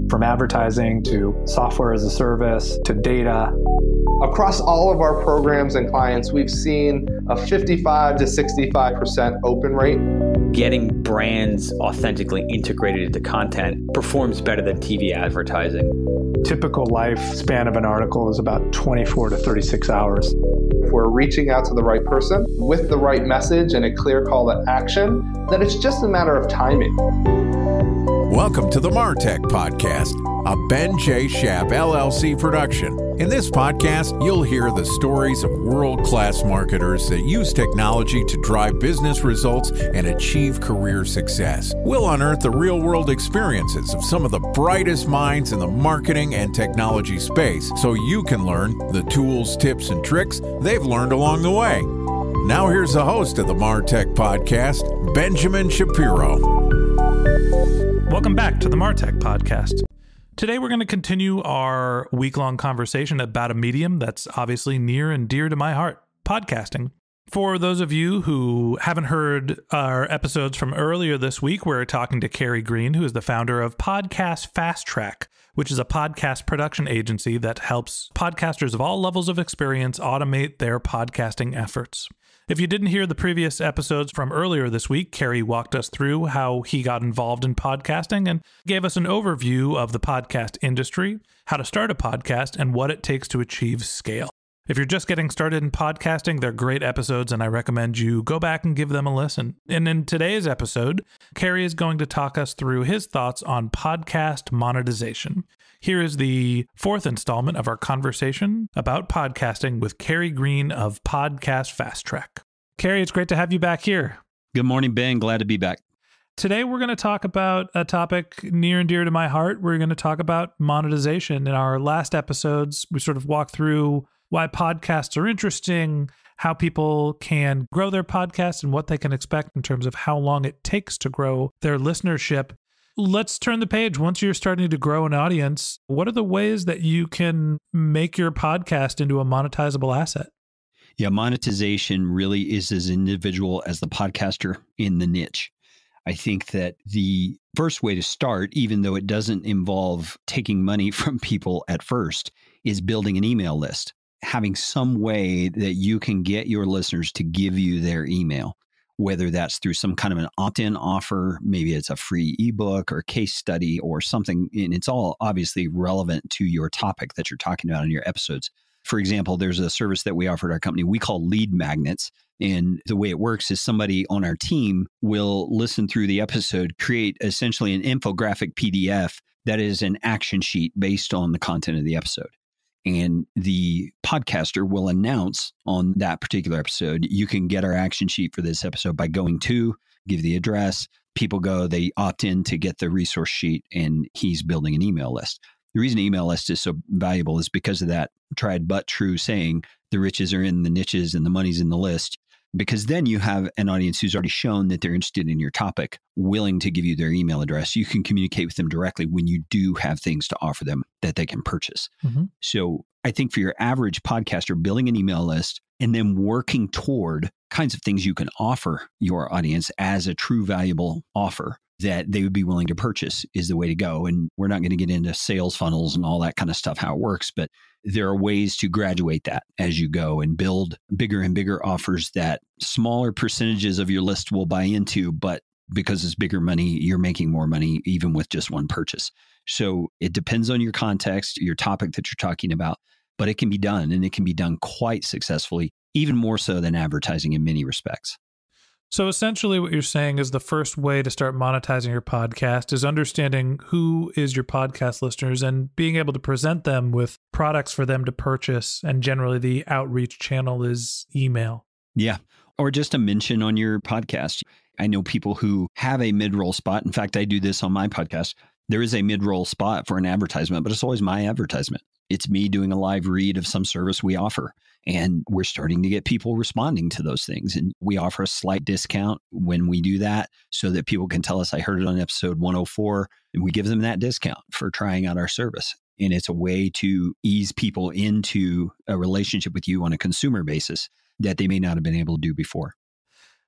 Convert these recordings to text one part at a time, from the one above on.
From advertising to software as a service to data. Across all of our programs and clients, we've seen a 55 to 65% open rate. Getting brands authentically integrated into content performs better than TV advertising. Typical lifespan of an article is about 24 to 36 hours. If we're reaching out to the right person with the right message and a clear call to action, then it's just a matter of timing. Welcome to the MarTech Podcast, a Ben J. Schaap LLC production. In this podcast, you'll hear the stories of world-class marketers that use technology to drive business results and achieve career success. We'll unearth the real-world experiences of some of the brightest minds in the marketing and technology space so you can learn the tools, tips, and tricks they've learned along the way. Now here's the host of the MarTech Podcast, Benjamin Shapiro. Welcome back to the MarTech Podcast. Today we're going to continue our week-long conversation about a medium that's obviously near and dear to my heart, podcasting. For those of you who haven't heard our episodes from earlier this week, we're talking to Carey Green, who is the founder of Podcast Fast Track, which is a podcast production agency that helps podcasters of all levels of experience automate their podcasting efforts. If you didn't hear the previous episodes from earlier this week, Carey walked us through how he got involved in podcasting and gave us an overview of the podcast industry, how to start a podcast, and what it takes to achieve scale. If you're just getting started in podcasting, they're great episodes, and I recommend you go back and give them a listen. And in today's episode, Carey is going to talk us through his thoughts on podcast monetization. Here is the fourth installment of our conversation about podcasting with Carey Green of Podcast Fast Track. Carey, it's great to have you back here. Good morning, Ben. Glad to be back. Today, we're going to talk about a topic near and dear to my heart. We're going to talk about monetization. In our last episodes, we sort of walked through why podcasts are interesting, how people can grow their podcasts, and what they can expect in terms of how long it takes to grow their listenership. Let's turn the page. Once you're starting to grow an audience, what are the ways that you can make your podcast into a monetizable asset? Yeah, monetization really is as individual as the podcaster in the niche. I think that the first way to start, even though it doesn't involve taking money from people at first, is building an email list. Having some way that you can get your listeners to give you their email, whether that's through some kind of an opt-in offer, maybe it's a free ebook or case study or something, and it's all obviously relevant to your topic that you're talking about in your episodes. For example, there's a service that we offer at our company we call lead magnets. And the way it works is somebody on our team will listen through the episode, create essentially an infographic PDF that is an action sheet based on the content of the episode. And the podcaster will announce on that particular episode, you can get our action sheet for this episode by going to, give the address, people go, they opt in to get the resource sheet, and he's building an email list. The reason email list is so valuable is because of that tried but true saying, the riches are in the niches and the money's in the list. Because then you have an audience who's already shown that they're interested in your topic, willing to give you their email address. You can communicate with them directly when you do have things to offer them that they can purchase. Mm-hmm. So I think for your average podcaster, building an email list and then working toward kinds of things you can offer your audience as a true valuable offer that they would be willing to purchase is the way to go. And we're not going to get into sales funnels and all that kind of stuff, how it works, but there are ways to graduate that as you go and build bigger and bigger offers that smaller percentages of your list will buy into, but because it's bigger money, you're making more money even with just one purchase. So it depends on your context, your topic that you're talking about, but it can be done, and it can be done quite successfully, even more so than advertising in many respects. So essentially what you're saying is the first way to start monetizing your podcast is understanding who is your podcast listeners and being able to present them with products for them to purchase. And generally the outreach channel is email. Yeah. Or just a mention on your podcast. I know people who have a mid-roll spot. In fact, I do this on my podcast. There is a mid-roll spot for an advertisement, but it's always my advertisement. It's me doing a live read of some service we offer. And we're starting to get people responding to those things. And we offer a slight discount when we do that so that people can tell us, I heard it on episode 104, and we give them that discount for trying out our service. And it's a way to ease people into a relationship with you on a consumer basis that they may not have been able to do before.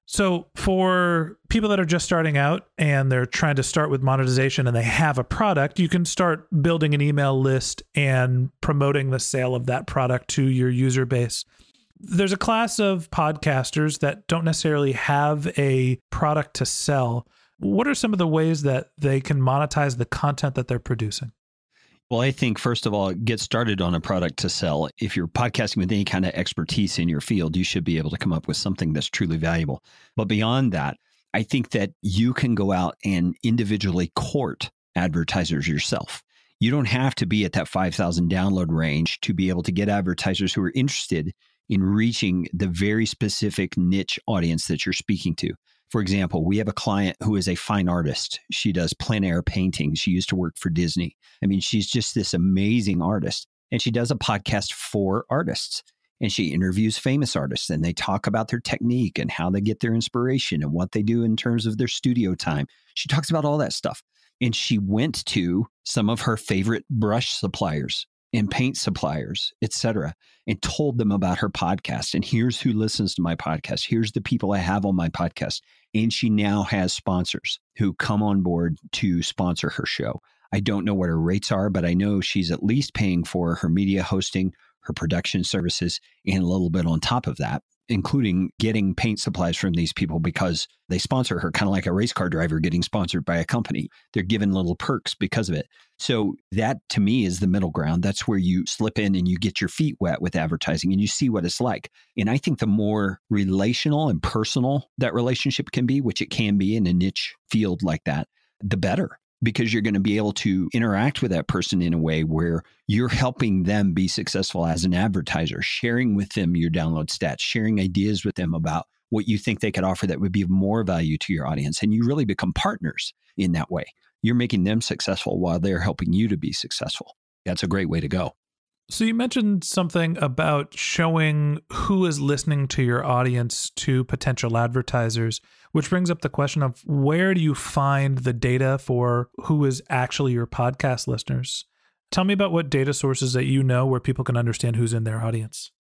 So for people that are just starting out and they're trying to start with monetization and they have a product, you can start building an email list and promoting the sale of that product to your user base. There's a class of podcasters that don't necessarily have a product to sell. What are some of the ways that they can monetize the content that they're producing? Well, I think, first of all, get started on a product to sell. If you're podcasting with any kind of expertise in your field, you should be able to come up with something that's truly valuable. But beyond that, I think that you can go out and individually court advertisers yourself. You don't have to be at that 5,000 download range to be able to get advertisers who are interested in reaching the very specific niche audience that you're speaking to. For example, we have a client who is a fine artist. She does plein air painting. She used to work for Disney. I mean, she's just this amazing artist. And she does a podcast for artists. And she interviews famous artists and they talk about their technique and how they get their inspiration and what they do in terms of their studio time. She talks about all that stuff. And she went to some of her favorite brush suppliers and paint suppliers, et cetera, and told them about her podcast. And here's who listens to my podcast. Here's the people I have on my podcast. And she now has sponsors who come on board to sponsor her show. I don't know what her rates are, but I know she's at least paying for her media hosting, her production services, and a little bit on top of that, including getting paint supplies from these people because they sponsor her, kind of like a race car driver getting sponsored by a company. They're given little perks because of it. So that, to me, is the middle ground. That's where you slip in and you get your feet wet with advertising and you see what it's like. And I think the more relational and personal that relationship can be, which it can be in a niche field like that, the better. Because you're going to be able to interact with that person in a way where you're helping them be successful as an advertiser, sharing with them your download stats, sharing ideas with them about what you think they could offer that would be of more value to your audience. And you really become partners in that way. You're making them successful while they're helping you to be successful. That's a great way to go. So you mentioned something about showing who is listening to your audience to potential advertisers, which brings up the question of where do you find the data for who is actually your podcast listeners? Tell me about what data sources that you know where people can understand who's in their audience.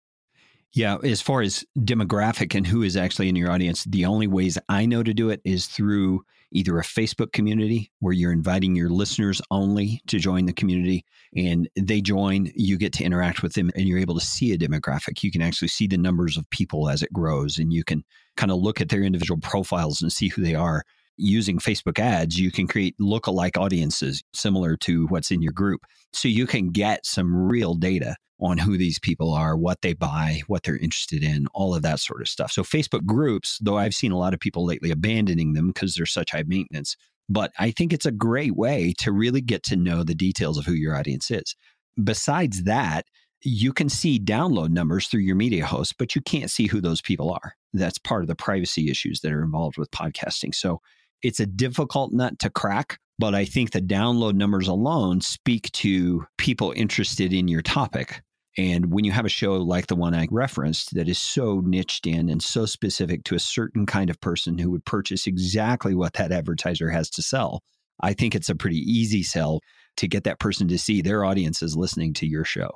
Yeah, as far as demographic and who is actually in your audience, the only ways I know to do it is through either a Facebook community where you're inviting your listeners only to join the community and they join, you get to interact with them and you're able to see a demographic. You can actually see the numbers of people as it grows and you can kind of look at their individual profiles and see who they are. Using Facebook ads, you can create lookalike audiences similar to what's in your group. So you can get some real data on who these people are, what they buy, what they're interested in, all of that sort of stuff. So Facebook groups, though I've seen a lot of people lately abandoning them because they're such high maintenance, but I think it's a great way to really get to know the details of who your audience is. Besides that, you can see download numbers through your media host, but you can't see who those people are. That's part of the privacy issues that are involved with podcasting. So it's a difficult nut to crack, but I think the download numbers alone speak to people interested in your topic. And when you have a show like the one I referenced that is so niched in and so specific to a certain kind of person who would purchase exactly what that advertiser has to sell, I think it's a pretty easy sell to get that person to see their audience is listening to your show.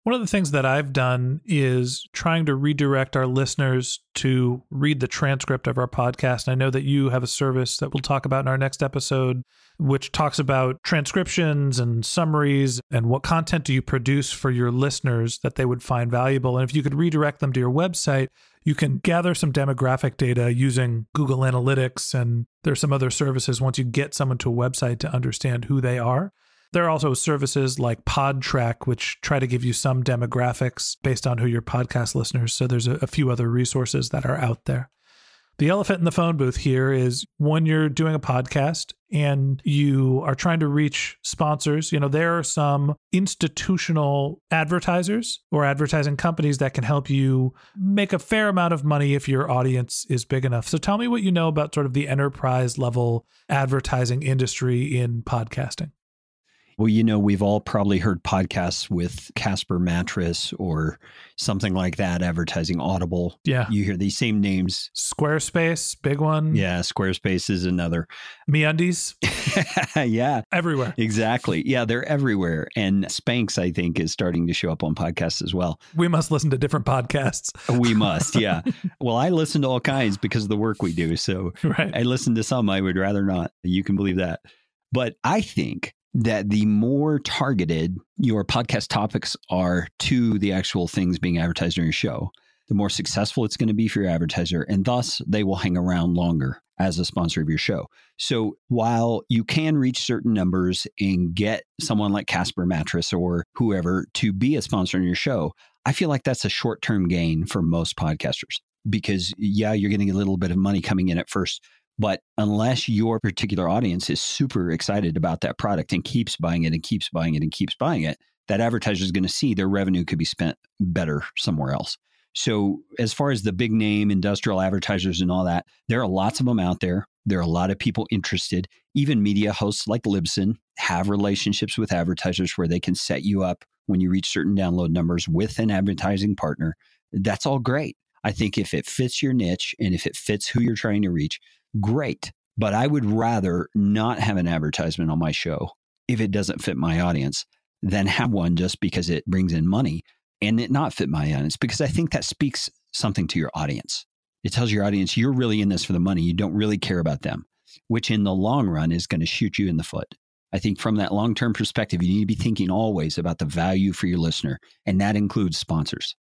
One of the things that I've done is trying to redirect our listeners to read the transcript of our podcast. I know that you have a service that we'll talk about in our next episode, which talks about transcriptions and summaries and what content do you produce for your listeners that they would find valuable. And if you could redirect them to your website, you can gather some demographic data using Google Analytics. And there's some other services once you get someone to a website to understand who they are. There are also services like PodTrack, which try to give you some demographics based on who your podcast listeners. So there's a few other resources that are out there. The elephant in the phone booth here is when you're doing a podcast and you are trying to reach sponsors, there are some institutional advertisers or advertising companies that can help you make a fair amount of money if your audience is big enough. So tell me what you know about sort of the enterprise level advertising industry in podcasting. Well, we've all probably heard podcasts with Casper Mattress or something like that, advertising Audible. Yeah. You hear these same names. Squarespace, big one. Yeah, Squarespace is another. MeUndies. Yeah. Everywhere. Exactly. Yeah, they're everywhere. And Spanx, I think, is starting to show up on podcasts as well. We must listen to different podcasts. We must, yeah. Well, I listen to all kinds because of the work we do. So Right. I listen to some I would rather not. You can believe that. But I think that the more targeted your podcast topics are to the actual things being advertised on your show, the more successful it's going to be for your advertiser, and thus they will hang around longer as a sponsor of your show. So while you can reach certain numbers and get someone like Casper Mattress or whoever to be a sponsor on your show, I feel like that's a short-term gain for most podcasters because, yeah, you're getting a little bit of money coming in at first. But unless your particular audience is super excited about that product and keeps buying it and keeps buying it and keeps buying it, that advertiser is going to see their revenue could be spent better somewhere else. So as far as the big name industrial advertisers and all that, there are lots of them out there. There are a lot of people interested. Even media hosts like Libsyn have relationships with advertisers where they can set you up when you reach certain download numbers with an advertising partner. That's all great. I think if it fits your niche and if it fits who you're trying to reach, great. But I would rather not have an advertisement on my show if it doesn't fit my audience than have one just because it brings in money and it not fit my audience, because I think that speaks something to your audience. It tells your audience you're really in this for the money. You don't really care about them, which in the long run is going to shoot you in the foot. I think from that long-term perspective, you need to be thinking always about the value for your listener, and that includes sponsors.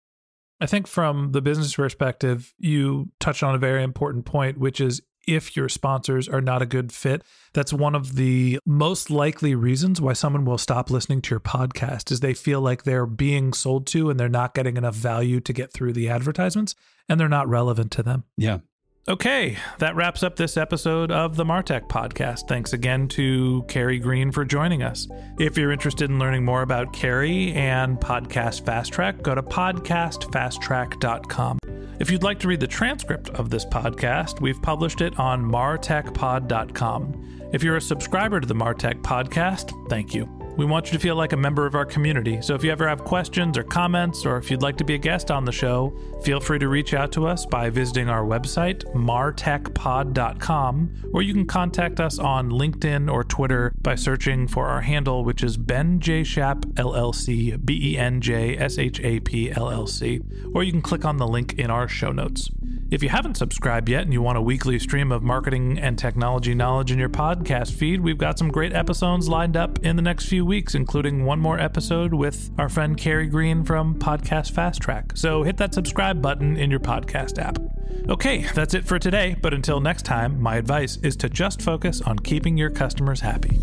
I think from the business perspective, you touched on a very important point, which is if your sponsors are not a good fit, that's one of the most likely reasons why someone will stop listening to your podcast is they feel like they're being sold to and they're not getting enough value to get through the advertisements and they're not relevant to them. Yeah. Okay, that wraps up this episode of the Martech Podcast. Thanks again to Carey Green for joining us. If you're interested in learning more about Carey and Podcast Fast Track, go to podcastfasttrack.com. If you'd like to read the transcript of this podcast, we've published it on martechpod.com. If you're a subscriber to the Martech Podcast, thank you. We want you to feel like a member of our community. So if you ever have questions or comments, or if you'd like to be a guest on the show, feel free to reach out to us by visiting our website, martechpod.com, or you can contact us on LinkedIn or Twitter by searching for our handle, which is Ben J. Shap LLC, BenJShap LLC, or you can click on the link in our show notes. If you haven't subscribed yet and you want a weekly stream of marketing and technology knowledge in your podcast feed, we've got some great episodes lined up in the next few weeks, including one more episode with our friend Carey Green from Podcast Fast Track. So hit that subscribe button in your podcast app. Okay, that's it for today, but until next time, my advice is to just focus on keeping your customers happy.